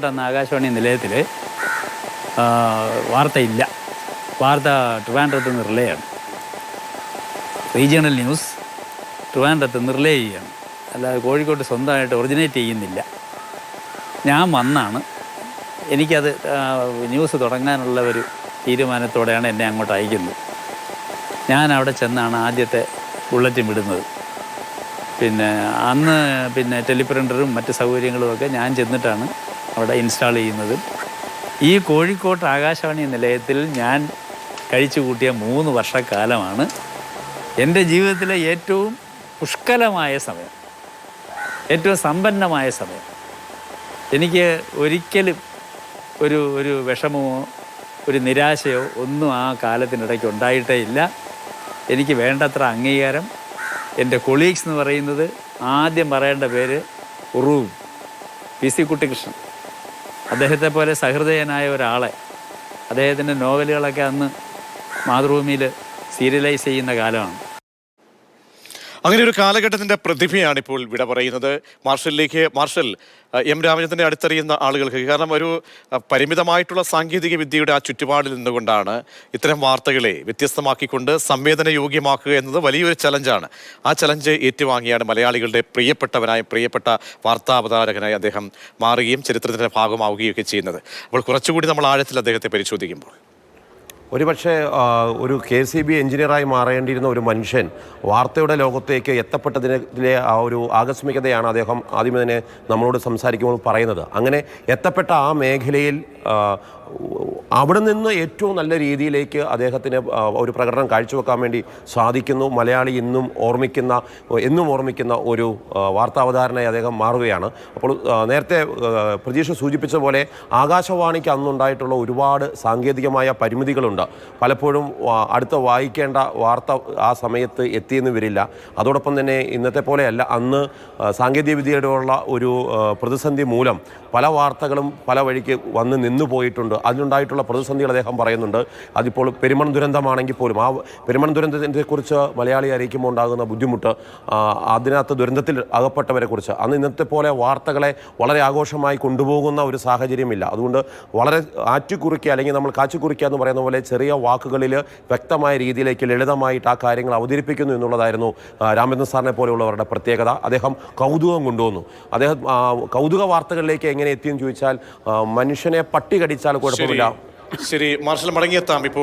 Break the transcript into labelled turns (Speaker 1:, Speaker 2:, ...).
Speaker 1: അന്ന് ആകാശവാണി നിലയത്തിൽ വാർത്തയില്ല. വാർത്ത ട്രിവാൻഡ്രത്ത് നിന്ന് റിലേ ആണ്. റീജിയണൽ ന്യൂസ് ട്രിവാൻഡ്രത്ത് നിന്ന് റിലേ ചെയ്യണം, അല്ലാതെ കോഴിക്കോട്ട് സ്വന്തമായിട്ട് ഒറിജിനേറ്റ് ചെയ്യുന്നില്ല. ഞാൻ വന്നാണ് എനിക്കത് ന്യൂസ് തുടങ്ങാനുള്ള ഒരു തീരുമാനത്തോടെയാണ് എന്നെ അങ്ങോട്ട് അയക്കുന്നത്. ഞാൻ അവിടെ ചെന്നാണ് ആദ്യത്തെ ബുള്ളറ്റിൻ വിടുന്നത്. അന്ന് ടെലിപ്രിൻ്ററും മറ്റ് സൗകര്യങ്ങളുമൊക്കെ ഞാൻ ചെന്നിട്ടാണ് അവിടെ ഇൻസ്റ്റാൾ ചെയ്യുന്നത്. ഈ കോഴിക്കോട്ട് ആകാശവാണി നിലയത്തിൽ ഞാൻ കഴിച്ചു കൂട്ടിയ 3 വർഷക്കാലമാണ് എൻ്റെ ജീവിതത്തിലെ ഏറ്റവും പുഷ്കലമായ സമയം, ഏറ്റവും സമ്പന്നമായ സമയം. എനിക്ക് ഒരിക്കലും ഒരു വിഷമമോ ഒരു നിരാശയോ ഒന്നും ആ കാലത്തിനിടയ്ക്ക് ഉണ്ടായിട്ടേ ഇല്ല. എനിക്ക് വേണ്ടത്ര അംഗീകാരം എൻ്റെ കൊളീഗ്സ് എന്ന് പറയുന്നത്, ആദ്യം പറയേണ്ട പേര് ഉറൂബ് PC കുട്ടിക്കൃഷ്ണൻ. അദ്ദേഹത്തെ പോലെ സഹൃദയനായ ഒരാളെ, അദ്ദേഹത്തിൻ്റെ നോവലുകളൊക്കെ അന്ന് മാതൃഭൂമിയിൽ സീരിയലൈസ് ചെയ്യുന്ന കാലമാണ്.
Speaker 2: അങ്ങനെ ഒരു കാലഘട്ടത്തിൻ്റെ പ്രതിഭയാണ് ഇപ്പോൾ വിട പറയുന്നത്. മാർഷൽ എം രാമചന്ദ്രനെ അടുത്തറിയുന്ന ആളുകൾക്ക്, കാരണം ഒരു പരിമിതമായിട്ടുള്ള സാങ്കേതിക വിദ്യയുടെ ആ ചുറ്റുപാടിൽ നിന്നുകൊണ്ടാണ് ഇത്തരം വാർത്തകളെ വ്യത്യസ്തമാക്കിക്കൊണ്ട് സംവേദന യോഗ്യമാക്കുക എന്നത് വലിയൊരു ചലഞ്ചാണ്. ആ ചലഞ്ച് ഏറ്റുവാങ്ങിയാണ് മലയാളികളുടെ പ്രിയപ്പെട്ടവനായ പ്രിയപ്പെട്ട വാർത്താവതാരകനായി അദ്ദേഹം മാറുകയും ചരിത്രത്തിൻ്റെ ഭാഗമാവുകയൊക്കെ ചെയ്യുന്നത്. അപ്പോൾ കുറച്ചുകൂടി നമ്മൾ ആഴത്തിൽ അദ്ദേഹത്തെ പരിശോധിക്കുമ്പോൾ,
Speaker 3: ഒരുപക്ഷെ ഒരു KCB എഞ്ചിനീയറായി മാറേണ്ടിയിരുന്ന ഒരു മനുഷ്യൻ വാർത്തയുടെ ലോകത്തേക്ക് എത്തപ്പെട്ടതിലെ ആ ഒരു ആകസ്മികതയാണ് അദ്ദേഹം ആദ്യമേ തന്നെ നമ്മളോട് സംസാരിക്കുമ്പോൾ പറയുന്നത്. അങ്ങനെ എത്തപ്പെട്ട ആ മേഖലയിൽ അവിടെ നിന്ന് ഏറ്റവും നല്ല രീതിയിലേക്ക് അദ്ദേഹത്തിന് ഒരു പ്രകടനം കാഴ്ചവെക്കാൻ വേണ്ടി സാധിക്കുന്നു. മലയാളി എന്നും ഓർമ്മിക്കുന്ന ഒരു വാർത്താവതാരനായി അദ്ദേഹം മാറുകയാണ്. അപ്പോൾ നേരത്തെ പ്രതീക്ഷ സൂചിപ്പിച്ച പോലെ ആകാശവാണിക്ക് അന്നുണ്ടായിട്ടുള്ള ഒരുപാട് സാങ്കേതികമായ പരിമിതികളുണ്ട്. പലപ്പോഴും അടുത്ത വായിക്കേണ്ട വാർത്ത ആ സമയത്ത് എത്തിയെന്ന് വരില്ല. അതോടൊപ്പം തന്നെ ഇന്നത്തെ പോലെയല്ല, അന്ന് സാങ്കേതികവിദ്യയോടുള്ള ഒരു പ്രതിസന്ധി മൂലം പല വാർത്തകളും പല വഴിക്ക് വന്ന് നിന്നു പോയിട്ടുണ്ട്. അതിനുണ്ടായിട്ടുള്ള പ്രതിസന്ധികൾ അദ്ദേഹം പറയുന്നുണ്ട്. അതിപ്പോൾ പെരുമൺ ദുരന്തമാണെങ്കിൽ പോലും ആ പെരുമൺ ദുരന്തത്തെക്കുറിച്ച് മലയാളി അറിയിക്കുമ്പോൾ ഉണ്ടാകുന്ന ബുദ്ധിമുട്ട്, അതിനകത്ത് ദുരന്തത്തിൽ അകപ്പെട്ടവരെ കുറിച്ച് അന്ന് ഇന്നത്തെ പോലെ വാർത്തകളെ വളരെ ആഘോഷമായി കൊണ്ടുപോകുന്ന ഒരു സാഹചര്യമില്ല. അതുകൊണ്ട് വളരെ ആറ്റുകുറിക്കുക, അല്ലെങ്കിൽ നമ്മൾ കാച്ചുകുറിക്കുക എന്ന് പറയുന്ന പോലെ ചെറിയ വാക്കുകളിൽ വ്യക്തമായ രീതിയിലേക്ക് ലളിതമായിട്ട് ആ കാര്യങ്ങൾ അവതരിപ്പിക്കുന്നു എന്നുള്ളതായിരുന്നു രാമചന്ദ്രൻ സാറിനെ പോലെയുള്ളവരുടെ പ്രത്യേകത. അദ്ദേഹം കൗതുകം കൊണ്ടുവന്നു. അദ്ദേഹം കൗതുക വാർത്തകളിലേക്ക് എങ്ങനെ എത്തിയെന്ന് ചോദിച്ചാൽ, മനുഷ്യനെ പട്ടി കടിച്ചാൽ കുഴപ്പമില്ല.
Speaker 2: ശരി, മാർഷൽ മടങ്ങിയെത്താം ഇപ്പോൾ.